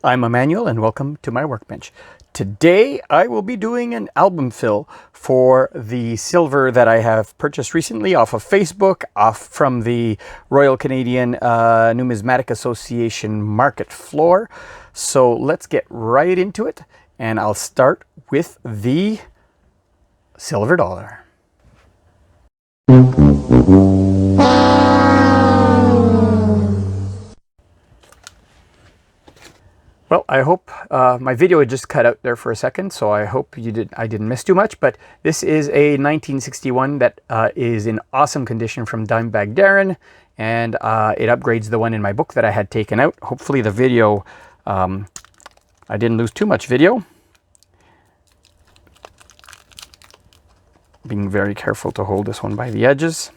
I'm Emmanuel and welcome to my workbench. Today I will be doing an album fill for the silver that I have purchased recently off of Facebook, off from the Royal Canadian Numismatic Association market floor. So let's get right into it, and I'll start with the silver dollar. Well, I hope my video had just cut out there for a second, so I hope I didn't miss too much. But this is a 1961 that is in awesome condition from Dimebag Darren, and it upgrades the one in my book that I had taken out. Hopefully the video, I didn't lose too much video. Being very careful to hold this one by the edges.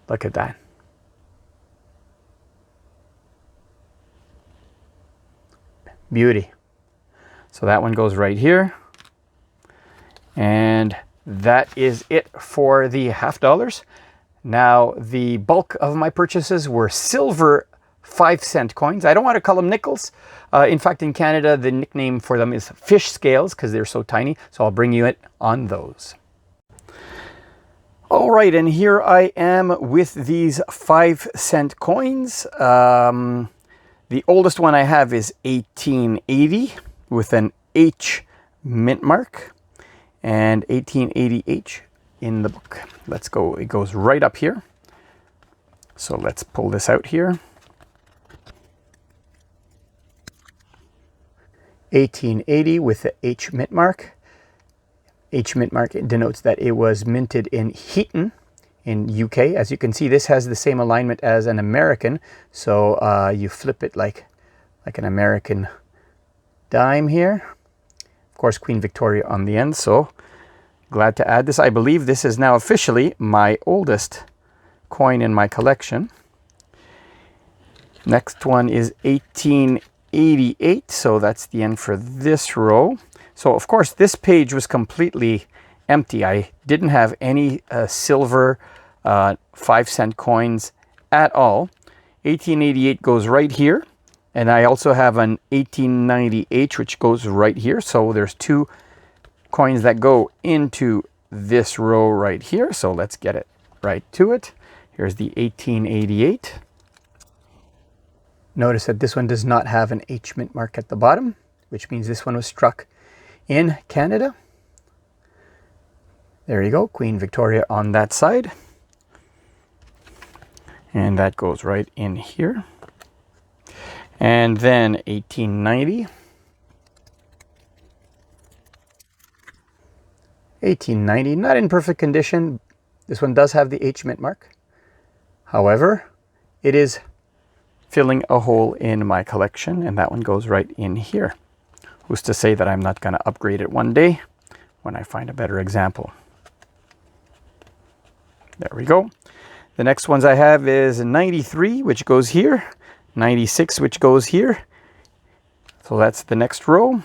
Look at that. Beauty. So that one goes right here, and that is it for the $50. Now the bulk of my purchases were silver 5-cent coins. I don't want to call them nickels. In fact, in Canada the nickname for them is fish scales because they're so tiny, so I'll bring you it on those. All right, and here I am with these 5-cent coins. The oldest one I have is 1880 with an H mint mark, and 1880H in the book. Let's go, it goes right up here. So let's pull this out here. 1880 with the H mint mark. H mint mark denotes that it was minted in Heaton in UK. As you can see, this has the same alignment as an American, so you flip it like an American dime here. Of course, Queen Victoria on the end, so glad to add this. I believe this is now officially my oldest coin in my collection. Next one is 1888, so that's the end for this row. So of course this page was completely empty. I didn't have any silver 5-cent coins at all. 1888 goes right here, and I also have an 1890H which goes right here. So there's two coins that go into this row right here. So let's get it right to it. Here's the 1888. Notice that this one does not have an H mint mark at the bottom, which means this one was struck in Canada. There you go, Queen Victoria on that side. And that goes right in here. And then 1890. 1890, not in perfect condition. This one does have the H mint mark. However, it is filling a hole in my collection, and that one goes right in here. Who's to say that I'm not going to upgrade it one day when I find a better example. There we go. The next ones I have is 93, which goes here, 96, which goes here. So that's the next row,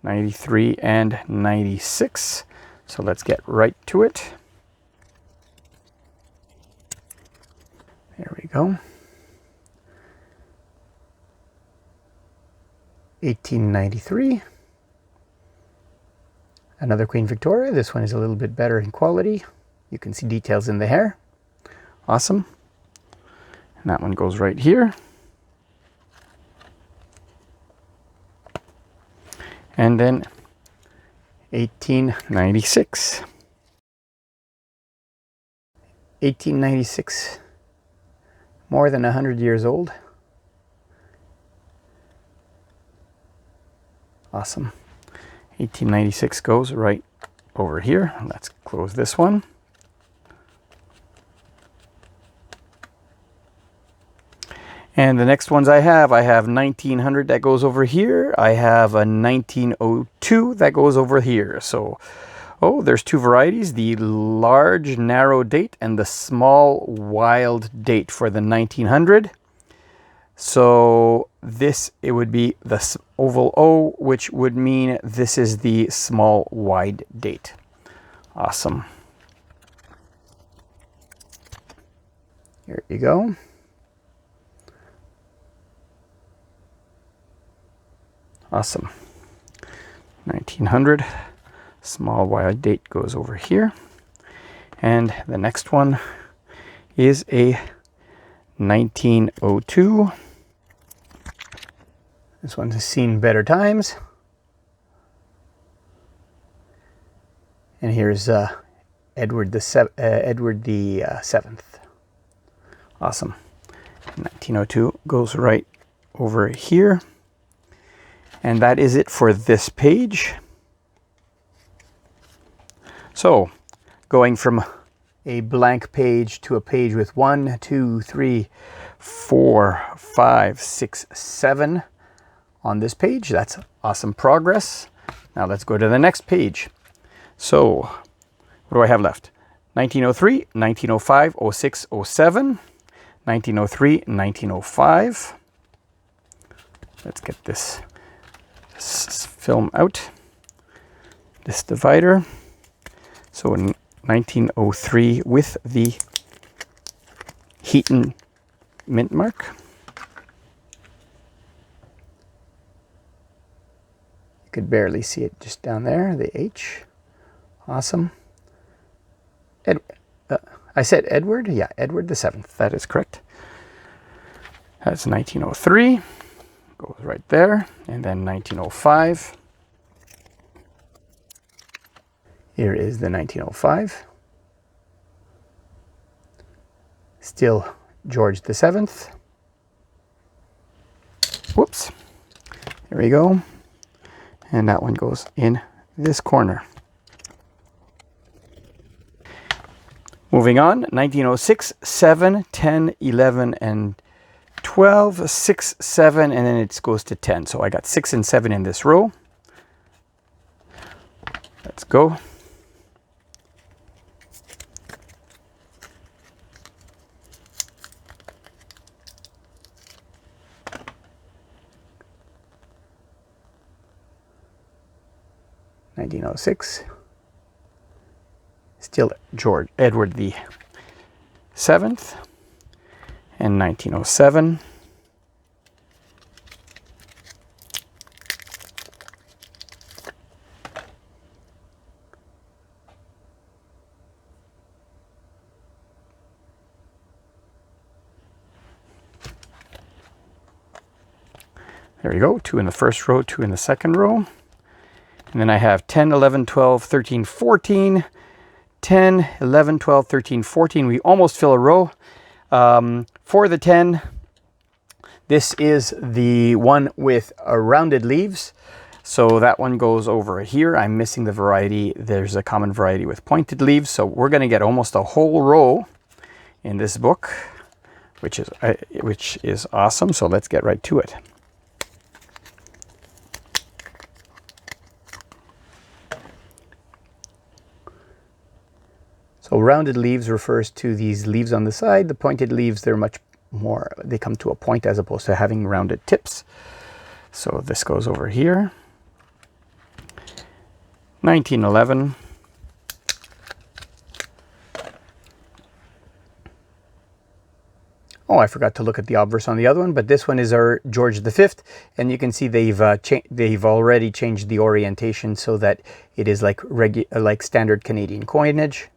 93 and 96. So let's get right to it. There we go. 1893. Another Queen Victoria. This one is a little bit better in quality. You can see details in the hair. Awesome. And that one goes right here. And then 1896. 1896. More than 100 years old. Awesome. 1896 goes right over here. Let's close this one. And the next ones I have 1900 that goes over here. I have a 1902 that goes over here. So, there's two varieties, the large narrow date and the small wild date for the 1900. So it would be the oval O, which would mean this is the small wide date. Awesome. Here you go. Awesome. 1900. Small wide date goes over here. And the next one is a 1902. This one has seen better times. And here's Edward the Seventh. Awesome. 1902 goes right over here. And that is it for this page. So, going from a blank page to a page with 1, 2, 3, 4, 5, 6, 7 on this page. That's awesome progress. Now let's go to the next page. So, what do I have left? 1903, 1905, 06, 07, 1903, 1905. Let's get this film out. This divider. So in 1903 with the Heaton mint mark. You could barely see it just down there, the H. Awesome. I said Edward? Yeah, Edward the Seventh. That is correct. That's 1903. Goes right there. And then 1905. Here is the 1905. Still George the Seventh. Whoops. There we go. And that one goes in this corner. Moving on, 1906, 7, 10, 11, and 12, 6, 7, and then it goes to 10. So I got 6 and 7 in this row. Let's go. (1906). Still Edward the Seventh, and 1907. There you go, 2 in the first row, 2 in the second row. And then I have 10, 11, 12, 13, 14. 10, 11, 12, 13, 14. We almost fill a row. For the 10, this is the one with rounded leaves. So that one goes over here. I'm missing the variety. There's a common variety with pointed leaves. So we're going to get almost a whole row in this book, which is awesome. So let's get right to it. So rounded leaves refers to these leaves on the side. The pointed leaves, they're much more, they come to a point as opposed to having rounded tips. So this goes over here. 1911. Oh, I forgot to look at the obverse on the other one, but this one is our George V, and you can see they've already changed the orientation so that it is like standard Canadian coinage.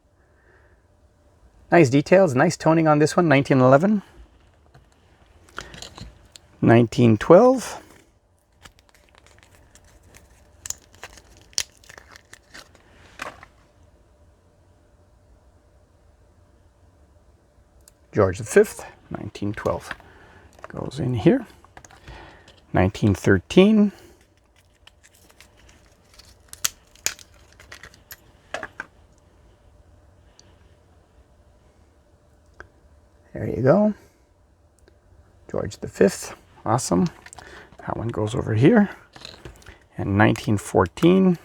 Nice details, nice toning on this one. 1911. 1912. George V, 1912. Goes in here. 1913. There you go. George V. Awesome. That one goes over here. And 1914.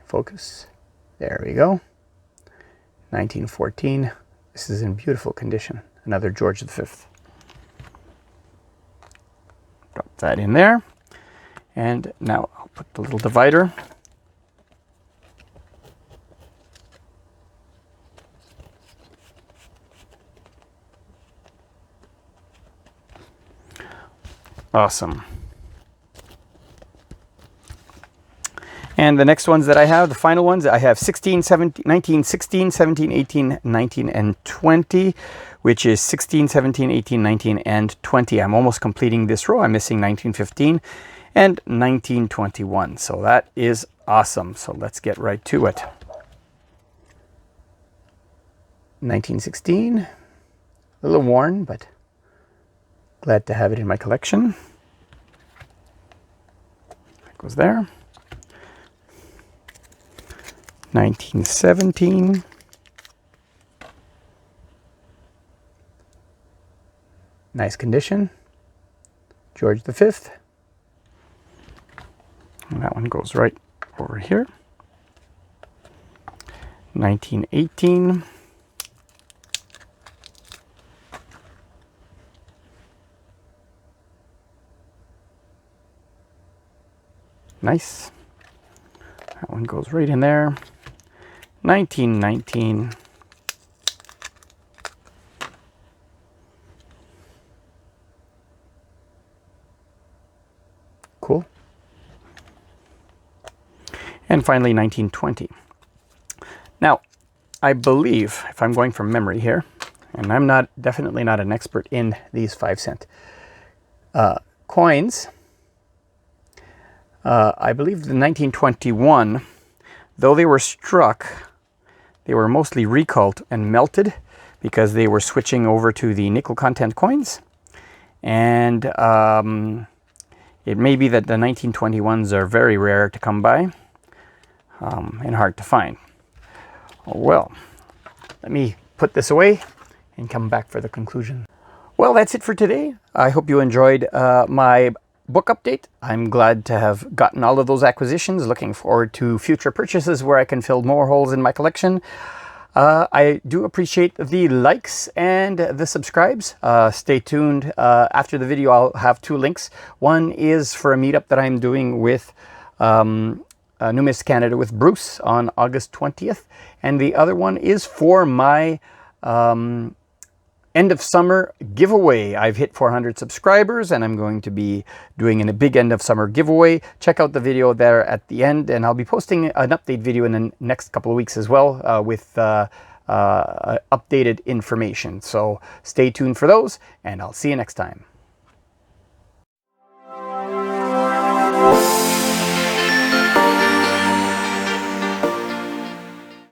Focus. There we go. 1914. This is in beautiful condition. Another George V. Drop that in there. And now I'll put the little divider. Awesome. And the next ones that I have, the final ones, I have 16, 17, 19, 16, 17, 18, 19, and 20, which is 16, 17, 18, 19, and 20. I'm almost completing this row. I'm missing 1915 and 1921. So that is awesome. So let's get right to it. 1916, a little worn, but glad to have it in my collection. That goes there. 1917. Nice condition. George V. And that one goes right over here. 1918. Nice. That one goes right in there. 1919. Cool. And finally 1920. Now, I believe, if I'm going from memory here, and I'm definitely not an expert in these 5-cent coins, I believe the 1921, though they were struck, they were mostly recalled and melted because they were switching over to the nickel content coins. And it may be that the 1921s are very rare to come by and hard to find. Well, let me put this away and come back for the conclusion. Well, that's it for today. I hope you enjoyed my book update. I'm glad to have gotten all of those acquisitions. Looking forward to future purchases where I can fill more holes in my collection. I do appreciate the likes and the subscribes. Stay tuned. After the video, I'll have 2 links. One is for a meetup that I'm doing with New Miss Canada with Bruce on August 20th. And the other one is for my end of summer giveaway. I've hit 400 subscribers and I'm going to be doing a big end of summer giveaway. Check out the video there at the end, and I'll be posting an update video in the next couple of weeks as well with updated information. So stay tuned for those, and I'll see you next time.